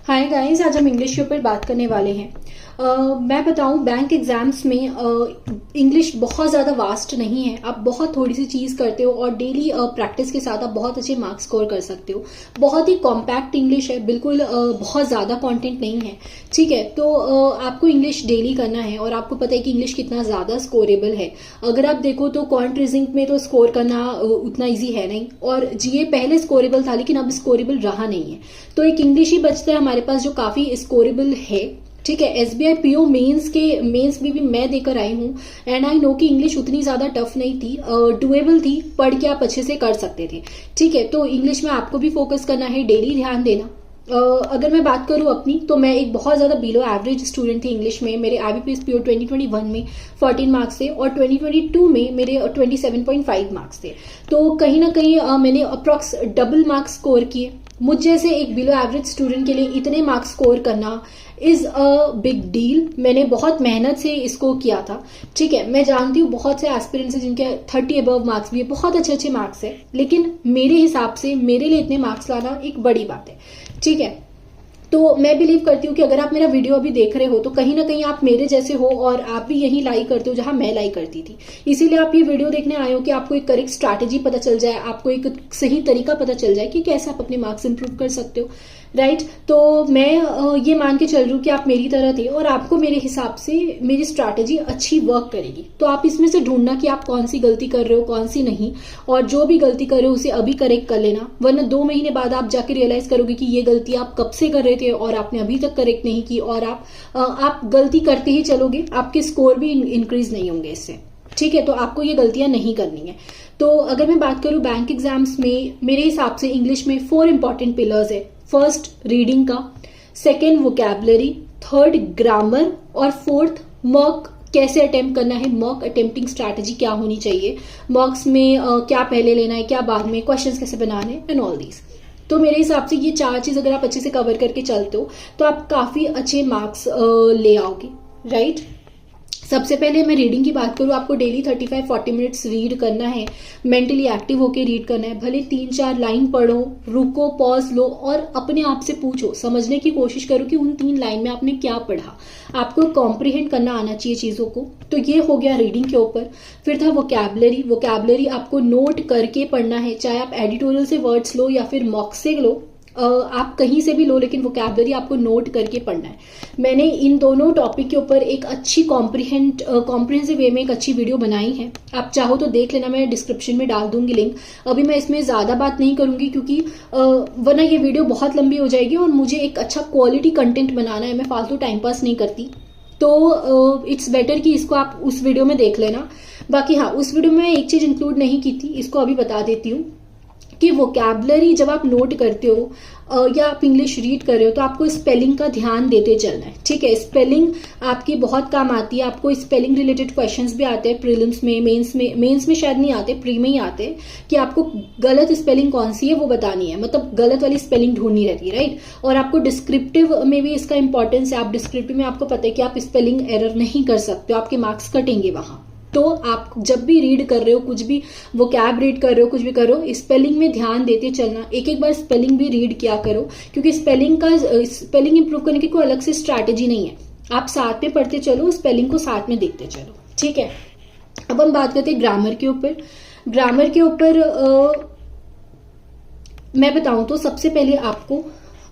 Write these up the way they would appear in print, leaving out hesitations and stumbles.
Hi guys, आज हम English के ऊपर बात करने वाले हैं। मैं बताऊं, बैंक एग्जाम्स में इंग्लिश बहुत ज़्यादा वास्ट नहीं है। आप बहुत थोड़ी सी चीज़ करते हो और डेली प्रैक्टिस के साथ आप बहुत अच्छे मार्क्स स्कोर कर सकते हो। बहुत ही कॉम्पैक्ट इंग्लिश है, बिल्कुल बहुत ज़्यादा कंटेंट नहीं है। ठीक है, तो आपको इंग्लिश डेली करना है और आपको पता है कि इंग्लिश कितना ज़्यादा स्कोरेबल है। अगर आप देखो तो क्वांट रीजनिंग में तो स्कोर करना उतना ईजी है नहीं, और जीए पहले स्कोरेबल था लेकिन अब स्कोरेबल रहा नहीं है। तो एक इंग्लिश ही बचता है हमारे पास जो काफ़ी स्कोरेबल है। ठीक है, एसबीआई पीओ मेंस भी मैं देकर आई हूँ एंड आई नो कि इंग्लिश उतनी ज्यादा टफ नहीं थी, डुएबल थी, पढ़ के आप अच्छे से कर सकते थे। ठीक है, तो इंग्लिश में आपको भी फोकस करना है, डेली ध्यान देना। अगर मैं बात करूं अपनी, तो मैं एक बहुत ज्यादा बिलो एवरेज स्टूडेंट थी इंग्लिश में। मेरे आईबीपीएस पीओ 2021 में 14 मार्क्स थे और 2022 में मेरे 27.5 मार्क्स थे। तो कहीं ना कहीं मैंने अप्रॉक्स डबल मार्क्स स्कोर किए। मुझ जैसे एक बिलो एवरेज स्टूडेंट के लिए इतने मार्क्स स्कोर करना इज अ बिग डील। मैंने बहुत मेहनत से इसको किया था। ठीक है, मैं जानती हूँ बहुत से एस्पिरेंट्स हैं जिनके 30 अबव मार्क्स भी है, बहुत अच्छे अच्छे मार्क्स है, लेकिन मेरे हिसाब से मेरे लिए इतने मार्क्स लाना एक बड़ी बात है। ठीक है, तो मैं बिलीव करती हूँ कि अगर आप मेरा वीडियो अभी देख रहे हो तो कहीं ना कहीं आप मेरे जैसे हो और आप भी यही लाई करते हो जहां मैं लाई करती थी। इसीलिए आप ये वीडियो देखने आए हो कि आपको एक करेक्ट स्ट्रैटेजी पता चल जाए, आपको एक सही तरीका पता चल जाए कि कैसे आप अपने मार्क्स इंप्रूव कर सकते हो। राइट, तो मैं ये मान के चल रही हूँ कि आप मेरी तरह थे और आपको मेरे हिसाब से मेरी स्ट्रैटेजी अच्छी वर्क करेगी। तो आप इसमें से ढूंढना कि आप कौन सी गलती कर रहे हो, कौन सी नहीं, और जो भी गलती कर रहे हो उसे अभी करेक्ट कर लेना, वरना 2 महीने बाद आप जाके रियलाइज करोगे कि ये गलती आप कब से कर रहे थे और आपने अभी तक करेक्ट नहीं की, और आप गलती करते ही चलोगे, आपके स्कोर भी इंक्रीज नहीं होंगे इससे। ठीक है, तो आपको ये गलतियां नहीं करनी है। तो अगर मैं बात करूं बैंक एग्जाम्स में, मेरे हिसाब से इंग्लिश में 4 इंपॉर्टेंट पिलर्स है। फर्स्ट रीडिंग का, सेकेंड वोकैबुलरी, थर्ड ग्रामर, और फोर्थ मॉक कैसे अटेम्प्ट करना है, मॉक अटेम्प्टिंग स्ट्रैटेजी क्या होनी चाहिए, मॉक्स में क्या पहले लेना है, क्या बाद में, क्वेश्चंस कैसे बनाने हैं, एंड ऑल दीज। तो मेरे हिसाब से ये 4 चीज अगर आप अच्छे से कवर करके चलते हो तो आप काफी अच्छे मार्क्स ले आओगे। राइट, सबसे पहले मैं रीडिंग की बात करूँ, आपको डेली 35-40 मिनट्स रीड करना है, मेंटली एक्टिव होके रीड करना है। भले 3-4 लाइन पढ़ो, रुको, पॉज लो और अपने आप से पूछो, समझने की कोशिश करो कि उन 3 लाइन में आपने क्या पढ़ा। आपको कॉम्प्रिहेंड करना आना चाहिए चीजों को। तो ये हो गया रीडिंग के ऊपर। फिर था वोकैबुलरी आपको नोट करके पढ़ना है, चाहे आप एडिटोरियल से वर्ड्स लो या फिर मॉक से लो, आप कहीं से भी लो, लेकिन वोकैबुलरी आपको नोट करके पढ़ना है। मैंने इन दोनों टॉपिक के ऊपर एक अच्छी कॉम्प्रिहेंसिव वे में एक अच्छी वीडियो बनाई है, आप चाहो तो देख लेना, मैं डिस्क्रिप्शन में डाल दूंगी लिंक। अभी मैं इसमें ज्यादा बात नहीं करूंगी क्योंकि वरना ये वीडियो बहुत लंबी हो जाएगी और मुझे एक अच्छा क्वालिटी कंटेंट बनाना है, मैं फालतू टाइम पास नहीं करती। तो इट्स बेटर कि इसको आप उस वीडियो में देख लेना। बाकी हाँ, उस वीडियो में एक चीज इंक्लूड नहीं की थी, इसको अभी बता देती हूँ कि वोकैबुलरी जब आप नोट करते हो या आप इंग्लिश रीड कर रहे हो तो आपको स्पेलिंग का ध्यान देते चलना है। ठीक है, स्पेलिंग आपकी बहुत काम आती है। आपको स्पेलिंग रिलेटेड क्वेश्चंस भी आते हैं प्रीलिम्स में, मेंस में शायद नहीं आते, प्री में ही आते हैं, कि आपको गलत स्पेलिंग कौन सी है वो बतानी है, मतलब गलत वाली स्पेलिंग ढूंढनी रहती है। राइट, और आपको डिस्क्रिप्टिव में भी इसका इंपॉर्टेंस है। आप डिस्क्रिप्टिव में आपको पता है कि आप स्पेलिंग एरर नहीं कर सकते हो, आपके मार्क्स कटेंगे वहां। तो आप जब भी रीड कर रहे हो, कुछ भी वोकैब रीड कर रहे हो, कुछ भी करो, स्पेलिंग में ध्यान देते चलना। एक बार स्पेलिंग भी रीड किया करो, क्योंकि स्पेलिंग इंप्रूव करने की कोई अलग से स्ट्रैटेजी नहीं है, आप साथ में पढ़ते चलो, स्पेलिंग को साथ में देखते चलो। ठीक है, अब हम बात करते हैं ग्रामर के ऊपर। ग्रामर के ऊपर मैं बताऊं तो सबसे पहले आपको,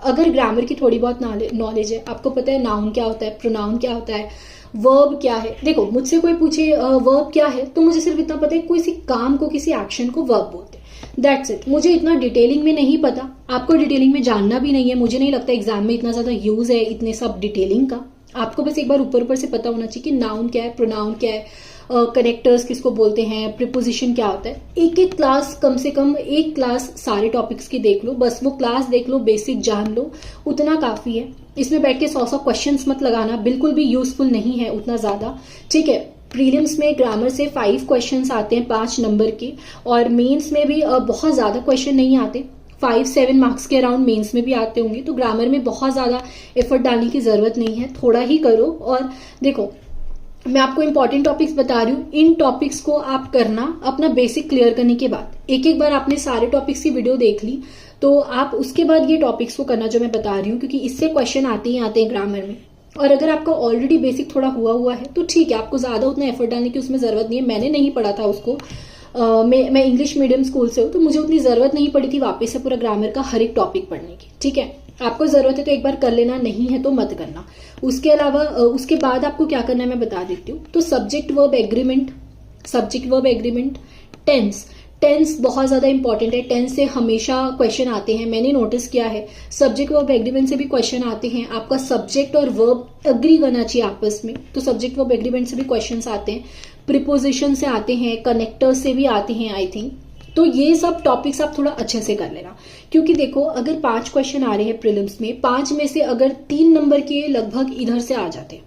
अगर ग्रामर की थोड़ी बहुत नॉलेज है, आपको पता है नाउन क्या होता है, प्रोनाउन क्या होता है, वर्ब क्या है। देखो, मुझसे कोई पूछे वर्ब क्या है तो मुझे सिर्फ इतना पता है किसी काम को, किसी एक्शन को वर्ब बोलते हैं, दैट्स इट। मुझे इतना डिटेलिंग में नहीं पता, आपको डिटेलिंग में जानना भी नहीं है। मुझे नहीं लगता एग्जाम में इतना ज्यादा यूज है इतने सब डिटेलिंग का। आपको बस एक बार ऊपर ऊपर से पता होना चाहिए कि नाउन क्या है, प्रोनाउन क्या है, कनेक्टर्स किसको बोलते हैं, प्रीपोजिशन क्या होता है। एक क्लास, कम से कम एक क्लास सारे टॉपिक्स की देख लो, बस वो क्लास देख लो, बेसिक जान लो, उतना काफी है। इसमें बैठ के 100 क्वेश्चंस मत लगाना, बिल्कुल भी यूजफुल नहीं है उतना ज्यादा। ठीक है, प्रीलिम्स में ग्रामर से 5 क्वेश्चंस आते हैं 5 नंबर के, और मेंस में भी बहुत ज्यादा क्वेश्चन नहीं आते, 5-7 मार्क्स के अराउंड मेंस में भी आते होंगे। तो ग्रामर में बहुत ज्यादा एफर्ट डालने की जरूरत नहीं है, थोड़ा ही करो। और देखो, मैं आपको इंपॉर्टेंट टॉपिक्स बता रही हूँ, इन टॉपिक्स को आप करना अपना बेसिक क्लियर करने के बाद। एक बार आपने सारे टॉपिक्स की वीडियो देख ली तो आप उसके बाद ये टॉपिक्स को करना जो मैं बता रही हूँ, क्योंकि इससे क्वेश्चन आते ही आते हैं ग्रामर में। और अगर आपका ऑलरेडी बेसिक थोड़ा हुआ है तो ठीक है, आपको ज्यादा उतना एफर्ट डालने की उसमें जरूरत नहीं है। मैंने नहीं पढ़ा था उसको, मैं इंग्लिश मीडियम स्कूल से हूँ, तो मुझे उतनी जरूरत नहीं पड़ी थी वापस से पूरा ग्रामर का हर एक टॉपिक पढ़ने की। ठीक है, आपको जरूरत है तो एक बार कर लेना, नहीं है तो मत करना। उसके अलावा उसके बाद आपको क्या करना है मैं बता देती हूँ। तो सब्जेक्ट वर्ब एग्रीमेंट, टेंस बहुत ज्यादा इंपॉर्टेंट है। टेंस से हमेशा क्वेश्चन आते हैं, मैंने नोटिस किया है। सब्जेक्ट वर्ब एग्रीमेंट से भी क्वेश्चन आते हैं। आपका सब्जेक्ट और वर्ब अग्री करना चाहिए आपस में, तो सब्जेक्ट वर्ब एग्रीमेंट से भी क्वेश्चन आते हैं। प्रीपोजिशन से आते हैं, कनेक्टर से भी आते हैं आई थिंक। तो ये सब टॉपिक्स आप थोड़ा अच्छे से कर लेना, क्योंकि देखो अगर 5 क्वेश्चन आ रहे हैं प्रीलिम्स में, 5 में से अगर 3 नंबर के लगभग इधर से आ जाते,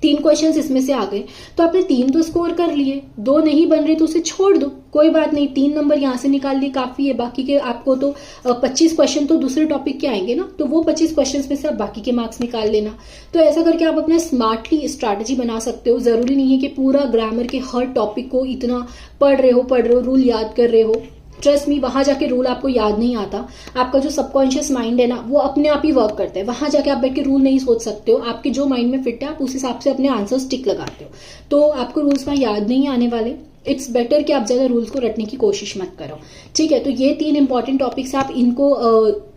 3 क्वेश्चंस इसमें से आ गए तो आपने 3 तो स्कोर कर लिए, 2 नहीं बन रहे तो उसे छोड़ दो, कोई बात नहीं। 3 नंबर यहां से निकाल लिए काफी है। बाकी के आपको तो 25 क्वेश्चन तो दूसरे टॉपिक के आएंगे ना, तो वो 25 क्वेश्चन में से आप बाकी के मार्क्स निकाल लेना। तो ऐसा करके आप अपना स्मार्टली स्ट्रैटेजी बना सकते हो। जरूरी नहीं है कि पूरा ग्रामर के हर टॉपिक को इतना पढ़ रहे हो, रूल याद कर रहे हो। ट्रस्ट मी, वहां जाके रूल आपको याद नहीं आता। आपका जो सबकॉन्शियस माइंड है ना, वो अपने आप ही वर्क करता है। वहां जाके आप बैठ के रूल नहीं सोच सकते हो। आपके जो माइंड में फिट है आप उस हिसाब से अपने आंसर्स टिक लगाते हो, तो आपको रूल्स वहां याद नहीं आने वाले। इट्स बेटर कि आप ज्यादा रूल्स को रटने की कोशिश मत करो। ठीक है, तो ये 3 इंपॉर्टेंट टॉपिक्स आप इनको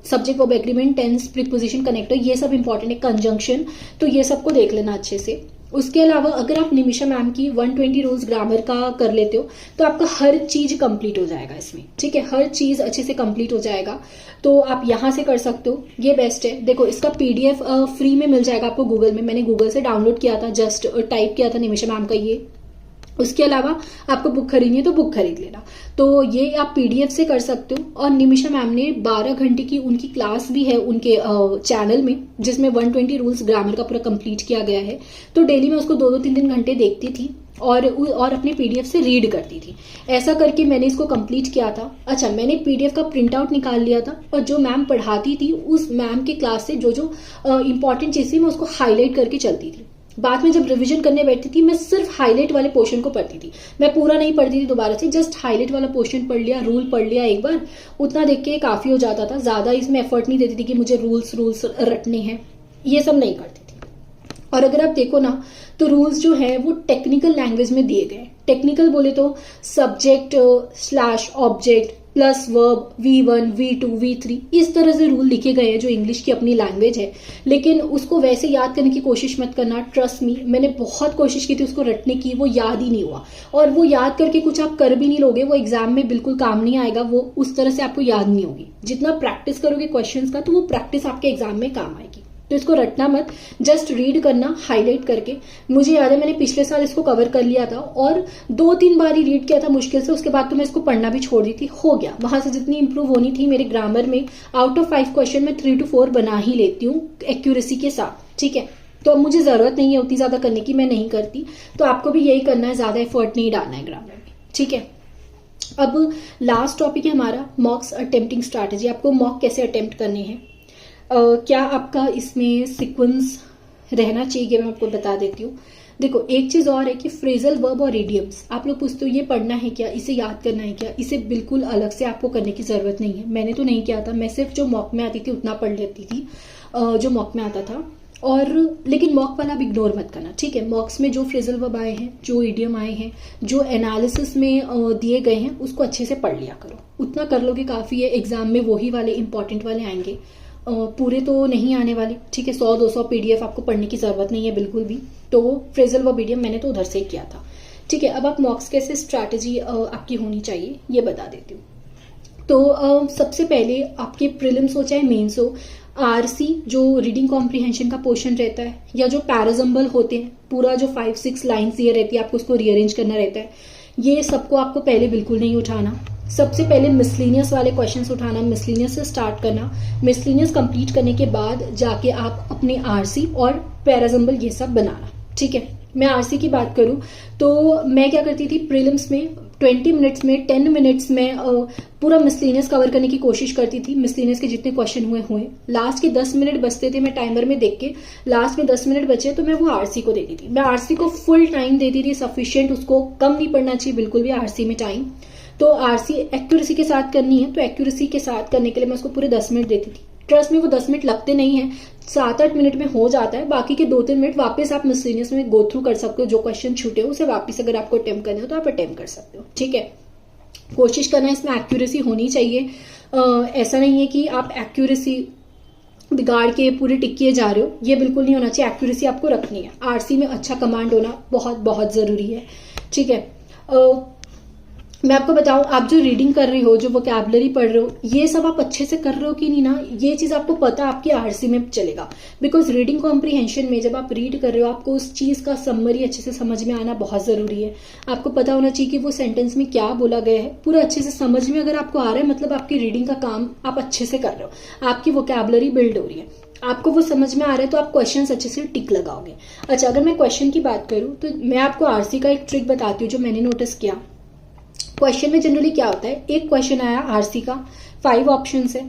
subject verb agreement, tense, preposition, connector, ये सब इंपॉर्टेंट है। कंजंक्शन, तो ये सबको देख लेना अच्छे से। उसके अलावा अगर आप निमिषा मैम की 120 रूल्स ग्रामर का कर लेते हो तो आपका हर चीज कंप्लीट हो जाएगा इसमें। ठीक है, हर चीज अच्छे से कंप्लीट हो जाएगा, तो आप यहां से कर सकते हो, ये बेस्ट है। देखो इसका पीडीएफ फ्री में मिल जाएगा आपको गूगल में, मैंने गूगल से डाउनलोड किया था, जस्ट टाइप किया था निमिषा मैम का ये। उसके अलावा आपको बुक खरीदनी है तो बुक खरीद लेना, तो ये आप पीडीएफ से कर सकते हो। और निमिषा मैम ने 12 घंटे की उनकी क्लास भी है उनके चैनल में, जिसमें 120 रूल्स ग्रामर का पूरा कंप्लीट किया गया है। तो डेली मैं उसको 2-3 घंटे देखती थी और अपने पीडीएफ से रीड करती थी। ऐसा करके मैंने इसको कंप्लीट किया था। अच्छा, मैंने पीडीएफ का प्रिंट आउट निकाल लिया था, और जो मैम पढ़ाती थी उस मैम की क्लास से जो इंपॉर्टेंट चीज थी मैं उसको हाईलाइट करके चलती थी। बाद में जब रिवीजन करने बैठती थी मैं सिर्फ हाईलाइट वाले पोर्शन को पढ़ती थी, मैं पूरा नहीं पढ़ती थी दोबारा से, जस्ट हाईलाइट वाला पोर्शन पढ़ लिया, रूल पढ़ लिया एक बार, उतना देख के काफी हो जाता था। ज्यादा इसमें एफर्ट नहीं देती थी कि मुझे रूल्स रटने हैं, ये सब नहीं करती थी। और अगर आप देखो ना तो रूल्स जो है वो टेक्निकल लैंग्वेज में दिए गए। टेक्निकल बोले तो subject / object plus verb, V1, V2, V3, इस तरह से रूल लिखे गए हैं जो इंग्लिश की अपनी लैंग्वेज है। लेकिन उसको वैसे याद करने की कोशिश मत करना, ट्रस्ट मी, मैंने बहुत कोशिश की थी उसको रटने की, वो याद ही नहीं हुआ। और वो याद करके कुछ आप कर भी नहीं लोगे, वो एग्जाम में बिल्कुल काम नहीं आएगा, वो उस तरह से आपको याद नहीं होगी। जितना प्रैक्टिस करोगे क्वेश्चंस का, तो वो प्रैक्टिस आपके एग्जाम में काम आएगी। तो इसको रटना मत, जस्ट रीड करना हाईलाइट करके। मुझे याद है मैंने पिछले साल इसको कवर कर लिया था और 2-3 बार ही रीड किया था मुश्किल से, उसके बाद तो मैं इसको पढ़ना भी छोड़ दी थी। हो गया, वहां से जितनी इंप्रूव होनी थी मेरे ग्रामर में, आउट ऑफ 5 क्वेश्चन में 3 to 4 बना ही लेती हूँ एक्यूरेसी के साथ। ठीक है, तो अब मुझे जरूरत नहीं है उतनी ज्यादा करने की, मैं नहीं करती। तो आपको भी यही करना है, ज्यादा एफर्ट नहीं डालना है ग्रामर में। ठीक है, अब लास्ट टॉपिक है हमारा मॉक्स अटेम्प्टिंग स्ट्रैटेजी। आपको मॉक कैसे अटेम्प्ट करने हैं, क्या आपका इसमें सीक्वेंस रहना चाहिए, मैं आपको बता देती हूँ। देखो एक चीज और है कि फ्रेजल वर्ब और इडियम्स, आप लोग पूछते हो ये पढ़ना है क्या, इसे याद करना है क्या, इसे बिल्कुल अलग से आपको करने की जरूरत नहीं है। मैंने तो नहीं किया था, मैं सिर्फ जो मॉक में आती थी उतना पढ़ लेती थी, जो मॉक में आता था। और लेकिन मॉक वाला आप इग्नोर मत करना। ठीक है, मॉक्स में जो फ्रेजल वर्ब आए हैं, जो इडियम आए हैं, जो एनालिसिस में दिए गए हैं, उसको अच्छे से पढ़ लिया करो। उतना कर लोगे काफी है, एग्जाम में वही वाले इंपॉर्टेंट वाले आएंगे, पूरे तो नहीं आने वाले। ठीक है, 100-200 पीडीएफ आपको पढ़ने की जरूरत नहीं है बिल्कुल भी। तो फ्रेजल वर्ब इडियम मैंने तो उधर से ही किया था। ठीक है, अब आप मॉक्स कैसे स्ट्रैटेजी आपकी होनी चाहिए ये बता देती हूँ। तो सबसे पहले आपके प्रीलिम्स हो चाहे मेंस हो, आरसी जो रीडिंग कॉम्प्रिहेंशन का पोर्शन रहता है, या जो पैराजम्बल होते हैं, पूरा जो 5-6 लाइन्स ये रहती है, आपको उसको रीअरेंज करना रहता है, ये सबको आपको पहले बिल्कुल नहीं उठाना। सबसे पहले मिसलिनियस वाले क्वेश्चंस उठाना, मिसलिनियस से स्टार्ट करना। मिसलिनियस कंप्लीट करने के बाद जाके आप अपने आरसी और पैराजम्बल ये सब बनाना। ठीक है, मैं आरसी की बात करूं तो मैं क्या करती थी प्रीलिम्स में 20 मिनट्स में 10 मिनट्स में पूरा मिसलिनियस कवर करने की कोशिश करती थी। मिसलिनियस के जितने क्वेश्चन हुए लास्ट के 10 मिनट बचते थे, मैं टाइमर में देख के लास्ट में 10 मिनट बचे तो मैं वो आरसी को देती थी। मैं आरसी को फुल टाइम देती थी, सफिशिएंट, उसको कम नहीं पड़ना चाहिए बिल्कुल भी आरसी में टाइम। तो आरसी एक्यूरेसी के साथ करनी है, तो एक्यूरेसी के साथ करने के लिए मैं उसको पूरे 10 मिनट देती थी। ट्रस्ट में वो 10 मिनट लगते नहीं है, 7-8 मिनट में हो जाता है। बाकी के 2-3 मिनट वापस आप मिसलेनियस में गो थ्रू कर सकते हो, जो क्वेश्चन छूटे हो उसे वापस अगर आपको अटेम्प्ट करने हो तो आप अटेम्प्ट कर सकते हो। ठीक है, कोशिश करना इसमें एक्यूरेसी होनी चाहिए। ऐसा नहीं है कि आप एक्यूरेसी बिगाड़ के पूरे टिकिए जा रहे हो, ये बिल्कुल नहीं होना चाहिए। एक्यूरेसी आपको रखनी है। आरसी में अच्छा कमांड होना बहुत बहुत जरूरी है। ठीक है, मैं आपको बताऊं, आप जो रीडिंग कर रहे हो, जो वोकैबुलरी पढ़ रहे हो, ये सब आप अच्छे से कर रहे हो कि नहीं ना, ये चीज आपको पता आपकी आरसी में चलेगा। बिकॉज रीडिंग कॉम्प्रीहेंशन में जब आप रीड कर रहे हो, आपको उस चीज का समरी अच्छे से समझ में आना बहुत जरूरी है। आपको पता होना चाहिए कि वो सेंटेंस में क्या बोला गया है, पूरा अच्छे से समझ में अगर आपको आ रहा है, मतलब आपकी रीडिंग का काम आप अच्छे से कर रहे हो, आपकी वोकैबुलरी बिल्ड हो रही है, आपको वो समझ में आ रहा है, तो आप क्वेश्चंस अच्छे से टिक लगाओगे। अच्छा, अगर मैं क्वेश्चन की बात करूं तो मैं आपको आरसी का एक ट्रिक बताती हूँ जो मैंने नोटिस किया। क्वेश्चन में जनरली क्या होता है, एक क्वेश्चन आया आरसी का, 5 ऑप्शंस है।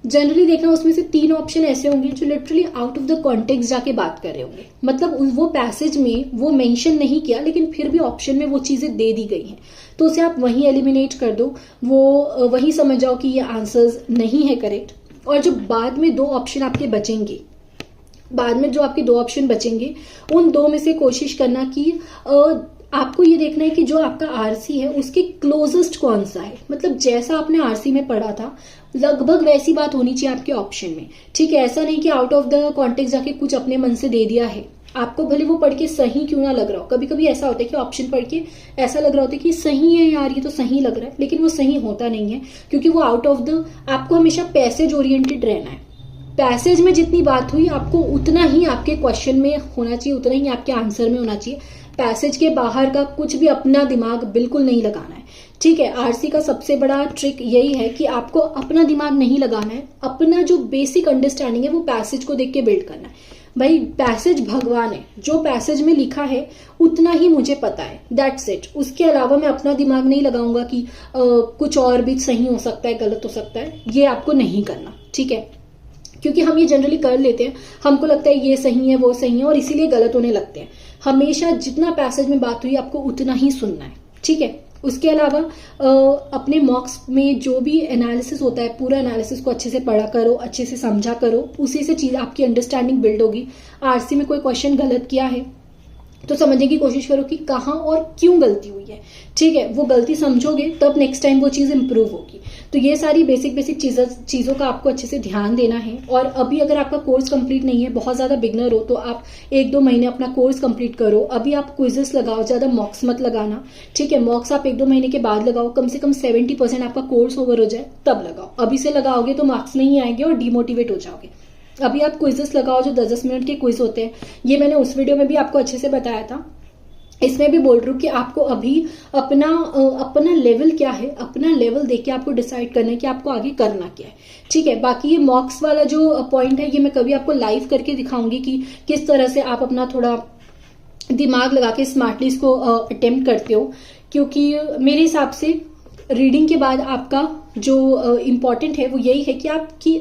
जनरली देखना उसमें से 3 ऑप्शन ऐसे होंगे जो literally out of the context जाके बात कर रहे होंगे, मतलब वो पैसेज में वो मेंशन नहीं किया लेकिन फिर भी ऑप्शन में वो चीजें दे दी गई हैं, तो उसे आप वहीं एलिमिनेट कर दो, वो वहीं समझ जाओ कि ये आंसर्स नहीं है करेक्ट। और जो बाद में 2 ऑप्शन आपके बचेंगे, बाद में जो आपके 2 ऑप्शन बचेंगे, उन 2 में से कोशिश करना कि आपको ये देखना है कि जो आपका आरसी है उसके क्लोजेस्ट कौन सा है, मतलब जैसा आपने आरसी में पढ़ा था लगभग वैसी बात होनी चाहिए आपके ऑप्शन में। ठीक है, ऐसा नहीं कि आउट ऑफ द कॉन्टेक्स्ट जाके कुछ अपने मन से दे दिया है, आपको भले वो पढ़ के सही क्यों ना लग रहा हो। कभी कभी ऐसा होता है कि ऑप्शन पढ़ के ऐसा लग रहा होता है कि सही है यार, ये तो सही लग रहा है, लेकिन वो सही होता नहीं है, क्योंकि वो आउट ऑफ द, आपको हमेशा पैसेज ओरिएंटेड रहना है। पैसेज में जितनी बात हुई आपको उतना ही आपके क्वेश्चन में होना चाहिए, उतना ही आपके आंसर में होना चाहिए। पैसेज के बाहर का कुछ भी अपना दिमाग बिल्कुल नहीं लगाना है। ठीक है, आरसी का सबसे बड़ा ट्रिक यही है कि आपको अपना दिमाग नहीं लगाना है, अपना जो बेसिक अंडरस्टैंडिंग है वो पैसेज को देख के बिल्ड करना है। भाई पैसेज भगवान है, जो पैसेज में लिखा है उतना ही मुझे पता है, दैट्स इट। उसके अलावा मैं अपना दिमाग नहीं लगाऊंगा कि कुछ और भी सही हो सकता है, गलत हो सकता है, ये आपको नहीं करना। ठीक है, क्योंकि हम ये जनरली कर लेते हैं, हमको लगता है ये सही है वो सही है और इसीलिए गलत होने लगते हैं। हमेशा जितना पैसेज में बात हुई आपको उतना ही सुनना है। ठीक है, उसके अलावा अपने मॉक्स में जो भी एनालिसिस होता है, पूरा एनालिसिस को अच्छे से पढ़ा करो, अच्छे से समझा करो, उसी से चीज आपकी अंडरस्टैंडिंग बिल्ड होगी। आरसी में कोई क्वेश्चन गलत किया है तो समझने की कोशिश करो कि कहाँ और क्यों गलती हुई है। ठीक है, वो गलती समझोगे तब नेक्स्ट टाइम वो चीज इंप्रूव होगी। तो ये सारी बेसिक चीजों का आपको अच्छे से ध्यान देना है। और अभी अगर आपका कोर्स कंप्लीट नहीं है, बहुत ज्यादा बिगनर हो, तो आप 1-2 महीने अपना कोर्स कंप्लीट करो। अभी आप क्विजेस लगाओ, ज्यादा मॉक्स मत लगाना। ठीक है, मॉक्स आप 1-2 महीने के बाद लगाओ, कम से कम 70% आपका कोर्स ओवर हो जाए तब लगाओ। अभी से लगाओगे तो मार्क्स नहीं आएंगे और डिमोटिवेट हो जाओगे। अभी आप क्विजेस लगाओ जो 10-10 मिनट के क्विज होते हैं, ये मैंने उस वीडियो में भी आपको अच्छे से बताया था। इसमें भी बोल रही हूँ कि आपको अभी अपना लेवल क्या है, अपना लेवल देख के आपको डिसाइड करना है कि आपको आगे करना क्या है। ठीक है, बाकी ये मॉक्स वाला जो पॉइंट है ये मैं कभी आपको लाइव करके दिखाऊंगी कि किस तरह से आप अपना थोड़ा दिमाग लगा के स्मार्टली इसको अटेम्प्ट करते हो। क्योंकि मेरे हिसाब से रीडिंग के बाद आपका जो इम्पोर्टेंट है वो यही है कि आपकी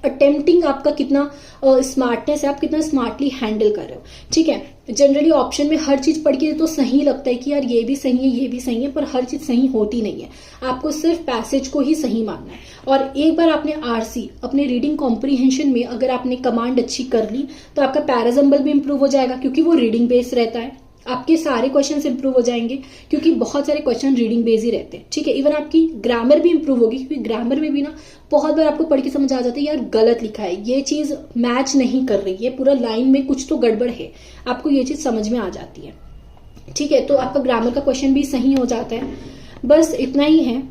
अटेम्प्टिंग आपका कितना स्मार्टनेस है, आप कितना स्मार्टली हैंडल कर रहे हो। ठीक है, जनरली ऑप्शन में हर चीज पढ़ के तो सही लगता है कि यार ये भी सही है ये भी सही है, पर हर चीज सही होती नहीं है। आपको सिर्फ पैसेज को ही सही मानना है। और एक बार आपने आरसी अपने रीडिंग कॉम्प्रीहेंशन में अगर आपने कमांड अच्छी कर ली तो आपका पैराजम्बल भी इंप्रूव हो जाएगा, क्योंकि वो रीडिंग बेस्ड रहता है। आपके सारे क्वेश्चंस इंप्रूव हो जाएंगे क्योंकि बहुत सारे क्वेश्चन रीडिंग बेस ही रहते हैं। ठीक है, इवन आपकी ग्रामर भी इंप्रूव होगी, क्योंकि ग्रामर में भी ना बहुत बार आपको पढ़ के समझ आ जाता है यार गलत लिखा है, ये चीज मैच नहीं कर रही है, पूरा लाइन में कुछ तो गड़बड़ है, आपको ये चीज समझ में आ जाती है। ठीक है, तो आपका ग्रामर का क्वेश्चन भी सही हो जाता है। बस इतना ही है,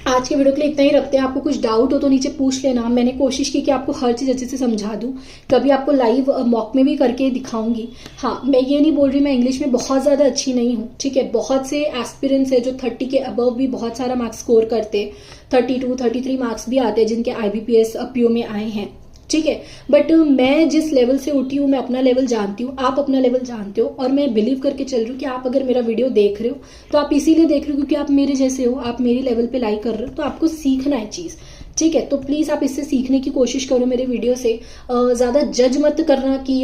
आज के वीडियो के लिए इतना ही रखते हैं। आपको कुछ डाउट हो तो नीचे पूछ लेना। मैंने कोशिश की कि आपको हर चीज अच्छे से समझा दूं, कभी आपको लाइव मॉक में भी करके दिखाऊंगी। हाँ, मैं ये नहीं बोल रही मैं इंग्लिश में बहुत ज्यादा अच्छी नहीं हूँ। ठीक है, बहुत से एस्पिरेंट्स है जो 30 के अबव भी बहुत सारा मार्क्स स्कोर करते, 32-33 मार्क्स भी आते हैं जिनके IBPS पीओ में आए हैं। ठीक है, बट मैं जिस लेवल से उठी हूँ, मैं अपना लेवल जानती हूँ, आप अपना लेवल जानते हो, और मैं बिलीव करके चल रही हूँ कि आप अगर मेरा वीडियो देख रहे हो तो आप इसीलिए देख रहे हो क्योंकि आप मेरे जैसे हो, आप मेरी लेवल पे लाइक कर रहे हो, तो आपको सीखना है चीज। ठीक है, तो प्लीज आप इससे सीखने की कोशिश करो मेरे वीडियो से। ज्यादा जज मत करना कि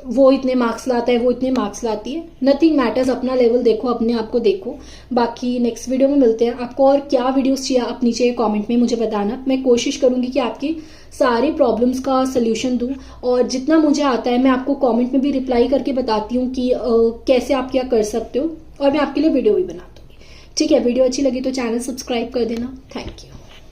वो इतने मार्क्स लाता है, वो इतने मार्क्स लाती है। नथिंग मैटर्स, अपना लेवल देखो, अपने आप को देखो। बाकी नेक्स्ट वीडियो में मिलते हैं। आपको और क्या वीडियोस चाहिए आप नीचे कमेंट में मुझे बताना। मैं कोशिश करूंगी कि आपकी सारी प्रॉब्लम्स का सोल्यूशन दूं, और जितना मुझे आता है मैं आपको कमेंट में भी रिप्लाई करके बताती हूँ कि कैसे आप क्या कर सकते हो, और मैं आपके लिए वीडियो भी बनाती हूँ। ठीक है, वीडियो अच्छी लगी तो चैनल सब्सक्राइब कर देना। Thank you.